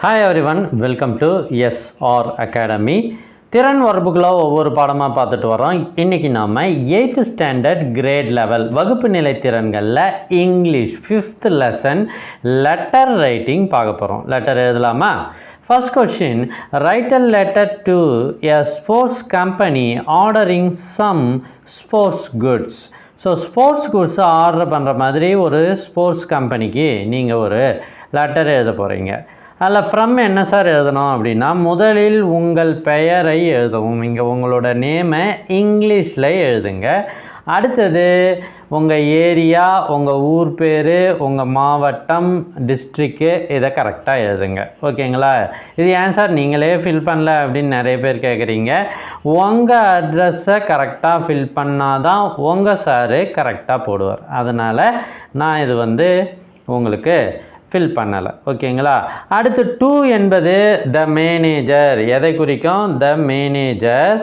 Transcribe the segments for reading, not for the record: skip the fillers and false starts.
Hi everyone, welcome to SR Academy. திறன் வகுப்புகளை ஒவ்வொரு பாடமாக பார்த்துட்டு வரோம். இன்றைக்கி நாம் 8th ஸ்டாண்டர்ட் கிரேட் லெவல் வகுப்பு நிலை திறன்களில் English 5th lesson letter writing பார்க்க போகிறோம். லெட்டர் எழுதலாமா? First question, write a letter to a sports company ordering some sports goods. So sports குட்ஸை ஆர்டர் பண்ணுற மாதிரி ஒரு ஸ்போர்ட்ஸ் கம்பெனிக்கு நீங்கள் ஒரு லெட்டர் எழுத போகிறீங்க. அதில் ஃப்ரம் என்ன சார் எழுதணும் அப்படின்னா, முதலில் உங்கள் பெயரை எழுதவும். இங்கே உங்களோட நேமை இங்கிலீஷில் எழுதுங்க. அடுத்தது உங்கள் ஏரியா, உங்கள் ஊர் பேர், உங்கள் மாவட்டம், டிஸ்ட்ரிக்கு, இதை கரெக்டாக எழுதுங்க. ஓகேங்களா? இது ஏன் சார் நீங்களே ஃபில் பண்ணல அப்படின்னு நிறைய பேர் கேட்குறீங்க. உங்கள் அட்ரஸை கரெக்டாக ஃபில் பண்ணால் தான் உங்கள் சாரு கரெக்டாக போடுவார். அதனால் நான் இது உங்களுக்கு ஃபில் பண்ணலை. ஓகேங்களா? அடுத்து 2 என்பது த மேனேஜர். எதை குறிக்கும்? The manager,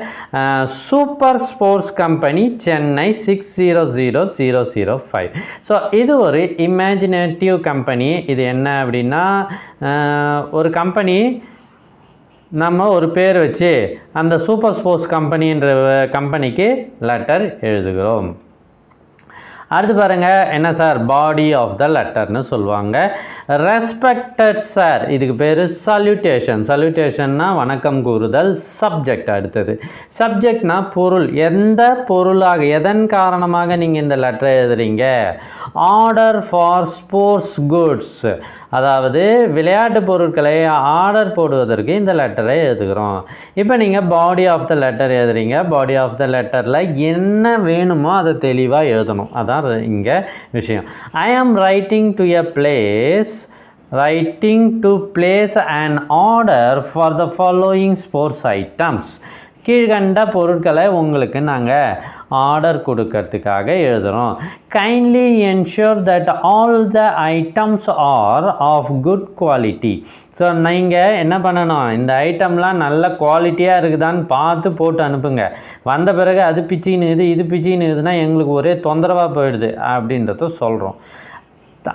super sports company, Chennai 600005. So இது ஒரு இமேஜினேட்டிவ் கம்பெனி. இது என்ன அப்படின்னா, ஒரு கம்பெனி நம்ம ஒரு பேர் வச்சு அந்த சூப்பர் ஸ்போர்ட்ஸ் கம்பெனின்ற கம்பெனிக்கு லெட்டர் எழுதுகிறோம். அடுத்து பாருங்கள், என்ன சார்? பாடி ஆஃப் த லெட்டர்னு சொல்லுவாங்க. ரெஸ்பெக்டட் சார், இதுக்கு பேர் சல்யூட்டேஷன். சல்யூட்டேஷன்னா வணக்கம் கூறுதல். சப்ஜெக்ட் அடுத்தது. சப்ஜெக்ட்னா பொருள். எந்த பொருளாக, எதன் காரணமாக நீங்கள் இந்த லெட்டரை எழுதுறீங்க? ஆர்டர் ஃபார் ஸ்போர்ட்ஸ் குட்ஸ், அதாவது விளையாட்டு பொருட்களை ஆர்டர் போடுவதற்கு இந்த லெட்டரை எழுதுகிறோம். இப்போ நீங்கள் பாடி ஆஃப் த லெட்டர் எழுதுறீங்க. பாடி ஆஃப் த லெட்டரில் என்ன வேணுமோ அதை தெளிவாக எழுதணும். அதான் இங்கே விஷயம். I am writing to a place, writing to place and order for the following sports items. கீழ்கண்ட பொருட்களை உங்களுக்கு நாங்கள் ஆர்டர் கொடுக்கறதுக்காக எழுதுகிறோம். Kindly ensure that all the items are of good quality. So நீங்கள் என்ன பண்ணணும்? இந்த ஐட்டம்லாம் நல்ல குவாலிட்டியாக இருக்குதான்னு பார்த்து போட்டு அனுப்புங்க. வந்த பிறகு அது பிச்சின்னு இது பிச்சின்னு எங்களுக்கு ஒரே தொந்தரவாக போயிடுது அப்படின்றத சொல்கிறோம்.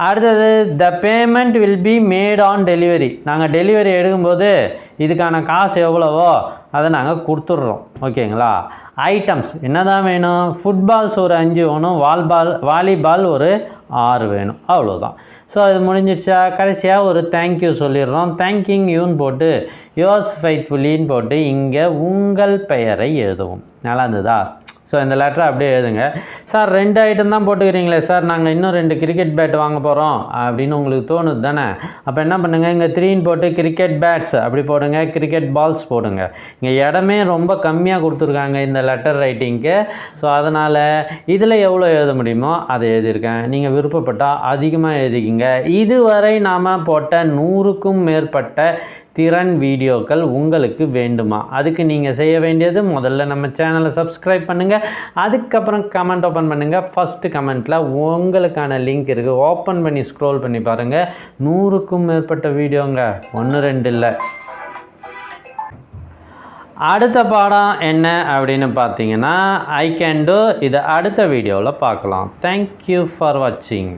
அடுத்தது, the payment will be made on delivery. நாங்கள் டெலிவரி எடுக்கும்போது இதுக்கான காசு எவ்வளவோ அதை நாங்கள் கொடுத்துட்றோம். ஓகேங்களா? ஐட்டம்ஸ் என்ன தான் வேணும்? ஃபுட்பால்ஸ் ஒரு 5 வேணும், வாலிபால் ஒரு 6 வேணும், அவ்வளோதான். ஸோ அது முடிஞ்சிடுச்சா? கடைசியாக ஒரு தேங்க்யூ சொல்லிடுறோம். தேங்க்யூங் யூன்னு போட்டு யோர்ஸ் ஃபெய்த்ஃபுல்லின்னு போட்டு இங்கே உங்கள் பெயரை எழுதுவோம். நல்லா இருந்ததா? ஸோ இந்த லெட்டரை அப்படியே எழுதுங்க. சார் 2 ஐட்டம் தான் போட்டுக்கிறீங்களே சார், நாங்கள் இன்னும் 2 கிரிக்கெட் பேட் வாங்க போகிறோம் அப்படின்னு உங்களுக்கு தோணுது தானே? அப்போ என்ன பண்ணுங்கள், இங்கே 3ன்னு போட்டு கிரிக்கெட் பேட்ஸ் அப்படி போடுங்க, கிரிக்கெட் பால்ஸ் போடுங்க. இங்கே இடமே ரொம்ப கம்மியாக கொடுத்துருக்காங்க இந்த லெட்டர் ரைட்டிங்க்கு. ஸோ அதனால் இதில் எவ்வளோ எழுத முடியுமோ அதை எழுதியிருக்கேன். நீங்கள் விருப்பப்பட்டால் அதிகமாக எழுதிக்கிங்க. இதுவரை நாம் போட்ட 100க்கும் மேற்பட்ட திறன் வீடியோக்கள் உங்களுக்கு வேண்டுமா? அதுக்கு நீங்கள் செய்ய வேண்டியது, முதல்ல நம்ம சேனலை சப்ஸ்கிரைப் பண்ணுங்கள். அதுக்கப்புறம் கமெண்ட் ஓப்பன் பண்ணுங்கள். ஃபஸ்ட்டு கமெண்ட்டில் உங்களுக்கான லிங்க் இருக்குது, ஓப்பன் பண்ணி ஸ்க்ரோல் பண்ணி பாருங்கள். 100க்கும் மேற்பட்ட வீடியோங்க, 1 2 இல்லை. அடுத்த பாடம் என்ன அப்படின்னு பார்த்தீங்கன்னா, ஐ கேன் டூ. இதை அடுத்த வீடியோவில் பார்க்கலாம். தேங்க்யூ ஃபார் வாட்சிங்.